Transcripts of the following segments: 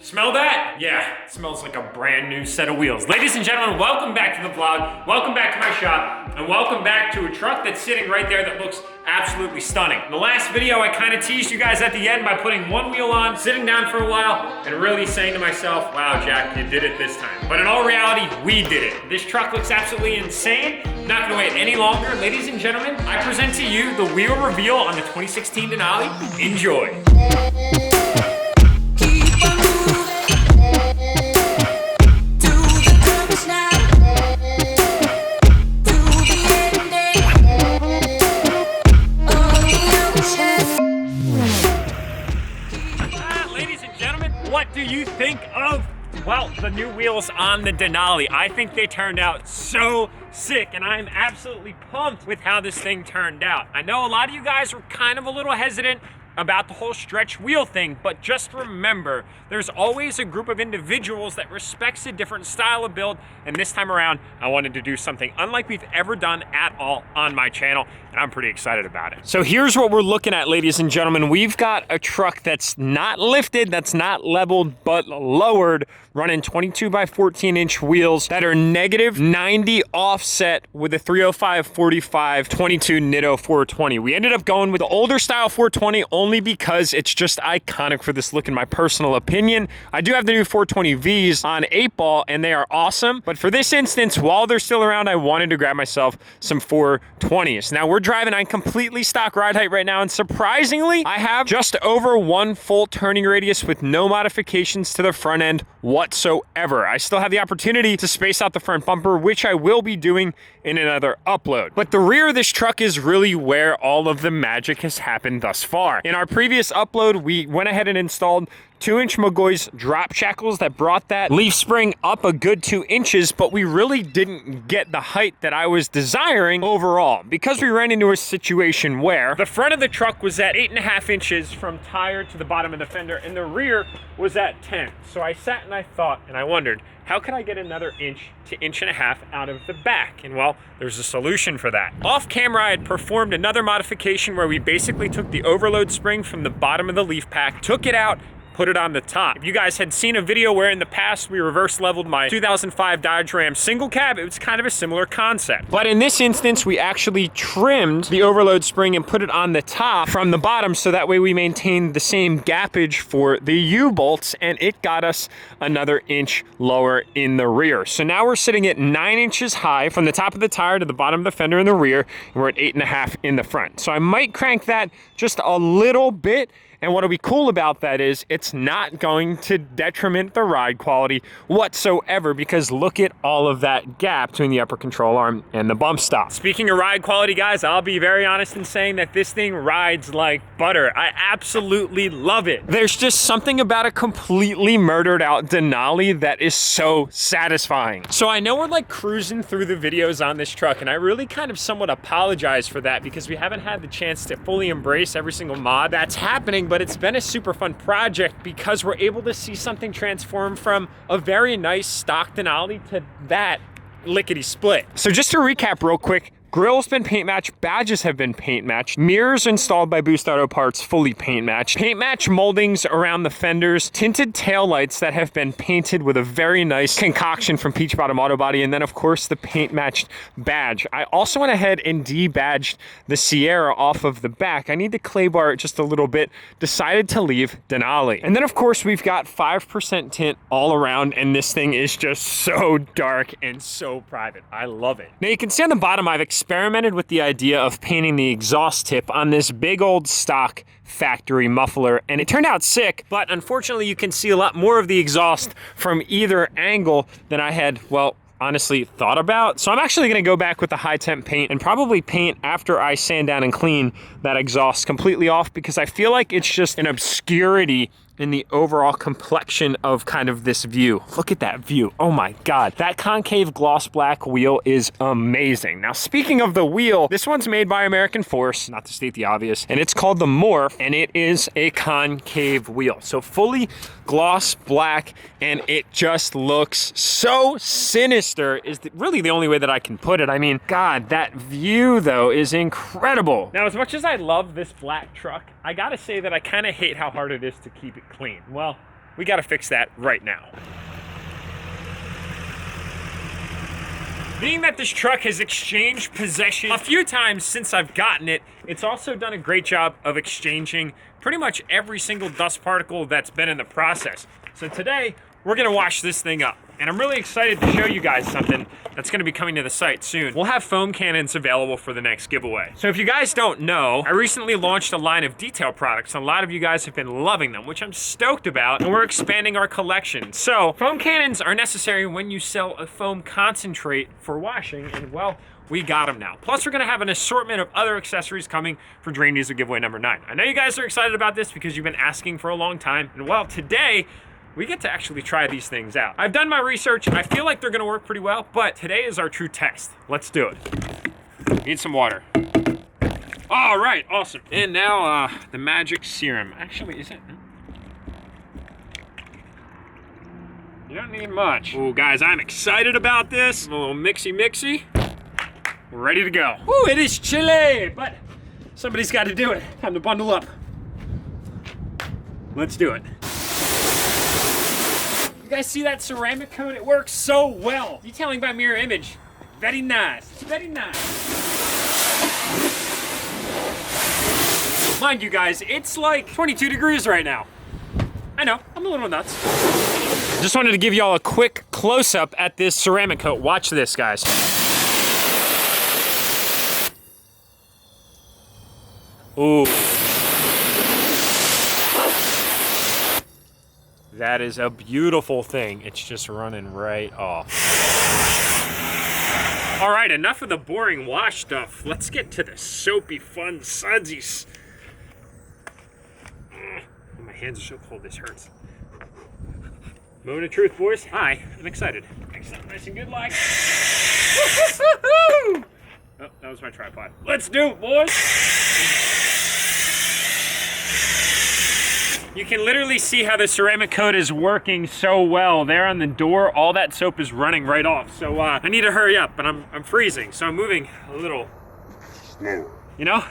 Smell that? Yeah, it smells like a brand new set of wheels. Ladies and gentlemen, welcome back to the vlog, welcome back to my shop, and welcome back to a truck that's sitting right there that looks absolutely stunning. In the last video, I kind of teased you guys at the end by putting one wheel on, sitting down for a while, and really saying to myself, wow, Jack, you did it this time. But in all reality, we did it. This truck looks absolutely insane. Not gonna wait any longer. Ladies and gentlemen, I present to you the wheel reveal on the 2016 Denali. Enjoy. What do you think of, well, the new wheels on the Denali? I think they turned out so sick, and I'm absolutely pumped with how this thing turned out. I know a lot of you guys were kind of a little hesitant about the whole stretch wheel thing, but just remember, there's always a group of individuals that respects a different style of build, and this time around, I wanted to do something unlike we've ever done at all on my channel, and I'm pretty excited about it. So here's what we're looking at, ladies and gentlemen. We've got a truck that's not lifted, that's not leveled, but lowered, running 22 by 14 inch wheels that are negative 90 offset with a 305/45 22 Nitto 420. We ended up going with the older style 420 only because it's just iconic for this look in my personal opinion. I do have the new 420 Vs on 8-ball and they are awesome, but for this instance, while they're still around, I wanted to grab myself some 420s. Now we're driving on completely stock ride height right now, and surprisingly, I have just over one full turning radius with no modifications to the front end whatsoever. I still have the opportunity to space out the front bumper, which I will be doing in another upload. But the rear of this truck is really where all of the magic has happened thus far. In our previous upload, we went ahead and installed 2-inch Magoy's drop shackles that brought that leaf spring up a good 2 inches, but we really didn't get the height that I was desiring overall because we ran into a situation where the front of the truck was at 8.5 inches from tire to the bottom of the fender, and the rear was at 10. So I sat and I thought, and I wondered, how could I get another inch to 1.5 inches out of the back? And well, there's a solution for that. Off camera, I had performed another modification where we basically took the overload spring from the bottom of the leaf pack, took it out, put it on the top. If you guys had seen a video where in the past we reverse leveled my 2005 Dodge Ram single cab, it was kind of a similar concept. But in this instance, we actually trimmed the overload spring and put it on the top from the bottom, so that way we maintained the same gappage for the U-bolts, and it got us another inch lower in the rear. So now we're sitting at 9 inches high from the top of the tire to the bottom of the fender in the rear, and we're at 8.5 in the front. So I might crank that just a little bit. And what'll be cool about that is it's not going to detriment the ride quality whatsoever, because look at all of that gap between the upper control arm and the bump stop. Speaking of ride quality, guys, I'll be very honest in saying that this thing rides like butter. I absolutely love it. There's just something about a completely murdered out Denali that is so satisfying. So I know we're like cruising through the videos on this truck, and I really kind of somewhat apologize for that because we haven't had the chance to fully embrace every single mod that's happening, but it's been a super fun project because we're able to see something transform from a very nice stock Denali to that lickety split. So just to recap real quick, grill's been paint matched, badges have been paint matched, mirrors installed by Boost Auto Parts, fully paint matched, paint match moldings around the fenders, tinted taillights that have been painted with a very nice concoction from Peach Bottom Auto Body, and then of course the paint matched badge. I also went ahead and debadged the Sierra off of the back. I need to clay bar it just a little bit, decided to leave Denali. And then of course we've got 5% tint all around, and this thing is just so dark and so private. I love it. Now you can see on the bottom I've experimented with the idea of painting the exhaust tip on this big old stock factory muffler, and it turned out sick, but unfortunately you can see a lot more of the exhaust from either angle than I had, well, honestly thought about. So I'm actually going to go back with the high temp paint and probably paint after I sand down and clean that exhaust completely off, because I feel like it's just an obscurity in the overall complexion of kind of this view. Look at that view. Oh my God. That concave gloss black wheel is amazing. Now, speaking of the wheel, this one's made by American Force, not to state the obvious, and it's called the Morph, and it is a concave wheel. So fully gloss black, and it just looks so sinister is really the only way that I can put it. I mean, God, that view though is incredible. Now, as much as I love this black truck, I gotta say that I kind of hate how hard it is to keep it clean. Well, we gotta fix that right now. Being that this truck has exchanged possession a few times since I've gotten it, it's also done a great job of exchanging pretty much every single dust particle that's been in the process. So today, we're gonna wash this thing up. And I'm really excited to show you guys something that's gonna be coming to the site soon. We'll have foam cannons available for the next giveaway. So if you guys don't know, I recently launched a line of detail products. A lot of you guys have been loving them, which I'm stoked about, and we're expanding our collection. So foam cannons are necessary when you sell a foam concentrate for washing, and well, we got them now. Plus, we're gonna have an assortment of other accessories coming for Dream Diesel giveaway number 9. I know you guys are excited about this because you've been asking for a long time, and well, today, we get to actually try these things out. I've done my research. I feel like they're gonna work pretty well, but today is our true test. Let's do it. Need some water. All right, awesome. And now the magic serum. Actually, is it? You don't need much. Oh, guys, I'm excited about this. A little mixy. We're ready to go. Ooh, it is chilly, but somebody's got to do it. Time to bundle up. Let's do it. You guys see that ceramic coat? It works so well. Detailing by mirror image. Very nice, very nice. Mind you guys, it's like 22 degrees right now. I know, I'm a little nuts. Just wanted to give y'all a quick close-up at this ceramic coat. Watch this, guys. Ooh. That is a beautiful thing. It's just running right off. All right, enough of the boring wash stuff. Let's get to the soapy, fun sudsies. My hands are so cold, this hurts. Moment of truth, boys. Hi, I'm excited. Excellent, nice and good like. Oh, that was my tripod. Let's do it, boys. You can literally see how the ceramic coat is working so well. There on the door, all that soap is running right off. So I need to hurry up, but I'm freezing, so I'm moving a little slower. You know,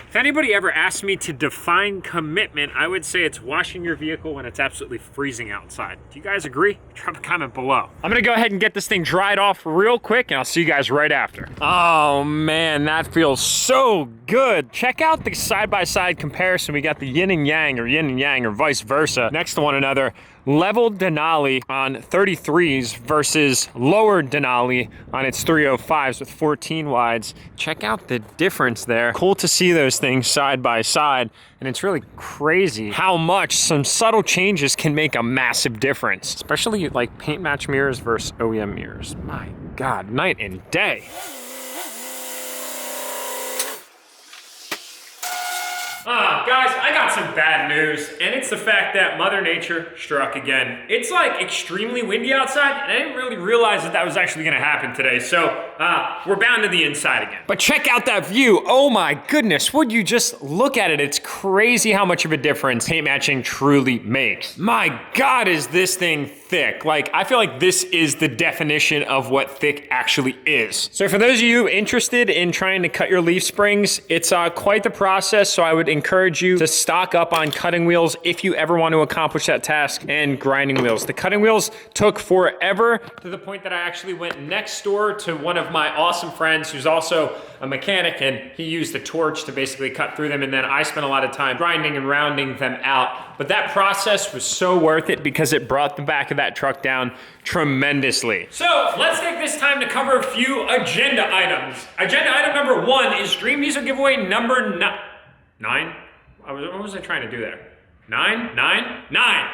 if anybody ever asked me to define commitment, I would say it's washing your vehicle when it's absolutely freezing outside. Do you guys agree? Drop a comment below. I'm gonna go ahead and get this thing dried off real quick, and I'll see you guys right after. Oh man, that feels so good. Check out the side-by-side comparison. We got the yin and yang or vice versa next to one another. Leveled Denali on 33s versus lower Denali on its 305s with 14 wides. Check out the difference there. Cool to see those things side by side, and it's really crazy how much some subtle changes can make a massive difference, especially like paint match mirrors versus OEM mirrors. My God, night and day. Guys, I got some bad news, and it's the fact that Mother Nature struck again. It's like extremely windy outside, and I didn't really realize that was actually gonna happen today, so we're bound to the inside again. But check out that view. Oh my goodness, would you just look at it? It's crazy how much of a difference paint matching truly makes. My God, is this thing thick. Like, I feel like this is the definition of what thick actually is. So for those of you interested in trying to cut your leaf springs, it's quite the process, so I would encourage you to stock up on cutting wheels if you ever want to accomplish that task, and grinding wheels. The cutting wheels took forever, to the point that I actually went next door to one of my awesome friends who's also a mechanic, and he used a torch to basically cut through them, and then I spent a lot of time grinding and rounding them out. But that process was so worth it because it brought the back of that truck down tremendously. So let's take this time to cover a few agenda items. Agenda item number 1 is Dream Diesel giveaway number 9. What was I trying to do there? 9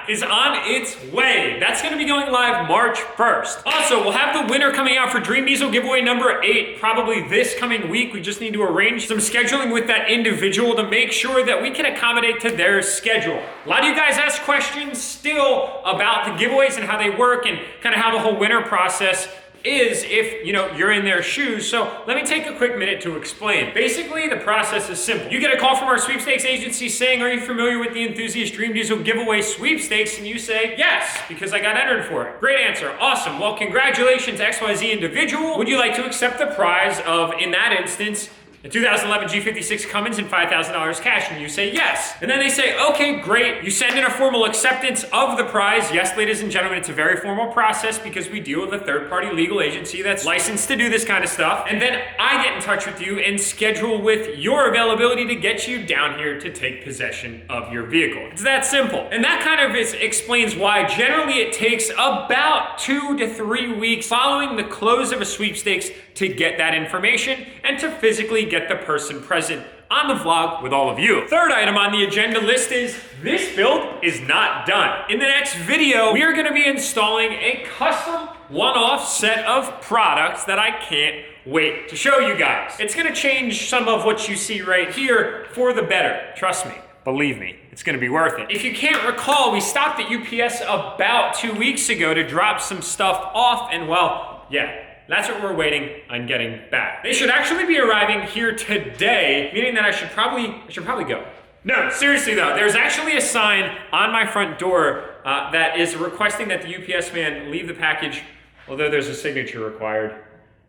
is on its way. That's gonna be going live March 1st. Also, we'll have the winner coming out for Dream Diesel giveaway number 8 probably this coming week. We just need to arrange some scheduling with that individual to make sure that we can accommodate to their schedule. A lot of you guys ask questions still about the giveaways and how they work and kind of how the whole winner process is if, you know, you're in their shoes. So let me take a quick minute to explain. Basically, the process is simple. You get a call from our sweepstakes agency saying, are you familiar with the Enthusiast Dream Diesel giveaway sweepstakes? And you say, yes, because I got entered for it. Great answer, awesome. Well, congratulations, XYZ individual. Would you like to accept the prize of, in that instance, a 2011 G56 Cummins and $5,000 cash, and you say yes. And then they say, okay, great. You send in a formal acceptance of the prize. Yes, ladies and gentlemen, it's a very formal process because we deal with a third-party legal agency that's licensed to do this kind of stuff. And then I get in touch with you and schedule with your availability to get you down here to take possession of your vehicle. It's that simple. And that kind of explains why generally it takes about 2 to 3 weeks following the close of a sweepstakes to get that information and to physically get the person present on the vlog with all of you. Third item on the agenda list is this build is not done. In the next video, we are gonna be installing a custom one-off set of products that I can't wait to show you guys. It's gonna change some of what you see right here for the better. Trust me, believe me, it's gonna be worth it. If you can't recall, we stopped at UPS about 2 weeks ago to drop some stuff off, and well, yeah, that's what we're waiting on getting back. They should actually be arriving here today, meaning that I should probably go. No, seriously though, there's actually a sign on my front door that is requesting that the UPS man leave the package, although there's a signature required.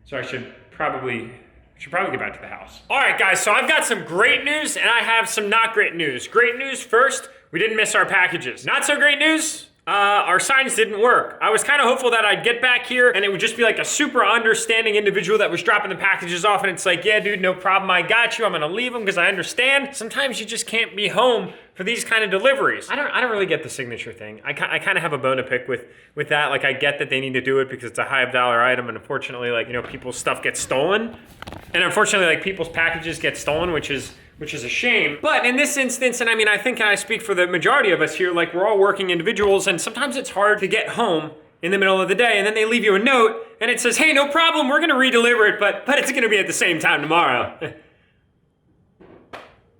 So I should probably get back to the house. All right, guys, so I've got some great news and I have some not great news. Great news first, we didn't miss our packages. Not so great news, our signs didn't work. I was kind of hopeful that I'd get back here and it would just be like a super understanding individual that was dropping the packages off, and it's like, yeah, dude, no problem, I got you. I'm gonna leave them because I understand. Sometimes you just can't be home for these kind of deliveries. I don't really get the signature thing. I kind of have a bone to pick with that. Like, I get that they need to do it because it's a high dollar item, and unfortunately, like, you know, people's stuff gets stolen. And unfortunately, like, people's packages get stolen, which is a shame. But in this instance, and I mean, I think I speak for the majority of us here, like, we're all working individuals, and sometimes it's hard to get home in the middle of the day, and then they leave you a note, and it says, hey, no problem, we're gonna redeliver it, but it's gonna be at the same time tomorrow.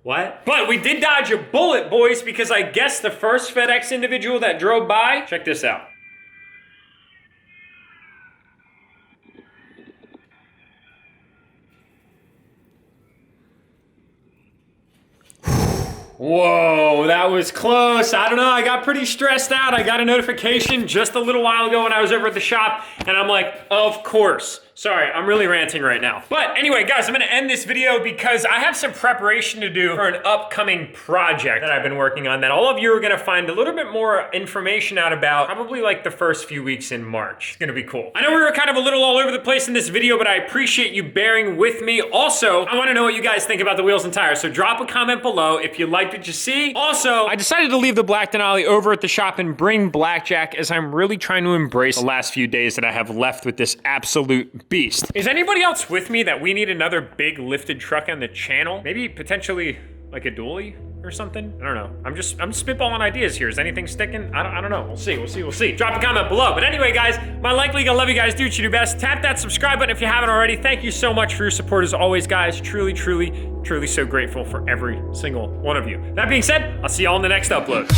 What? But we did dodge a bullet, boys, because I guess the first FedEx individual that drove by, check this out. Whoa, that was close. I don't know, I got pretty stressed out. I got a notification just a little while ago when I was over at the shop, and I'm like, of course. Sorry, I'm really ranting right now. But anyway, guys, I'm gonna end this video because I have some preparation to do for an upcoming project that I've been working on that all of you are gonna find a little bit more information out about probably like the first few weeks in March. It's gonna be cool. I know we were kind of a little all over the place in this video, but I appreciate you bearing with me. Also, I wanna know what you guys think about the wheels and tires, so drop a comment below if you liked what you see. Also, I decided to leave the black Denali over at the shop and bring blackjack, as I'm really trying to embrace the last few days that I have left with this absolute beast. Is anybody else with me that we need another big lifted truck on the channel? Maybe potentially like a dually or something? I don't know. I'm spitballing ideas here. Is anything sticking? I don't know. We'll see. Drop a comment below. But anyway, guys, my like league, I love you guys. Do what you do best. Tap that subscribe button if you haven't already. Thank you so much for your support as always, guys. Truly so grateful for every single one of you. That being said, I'll see y'all in the next upload.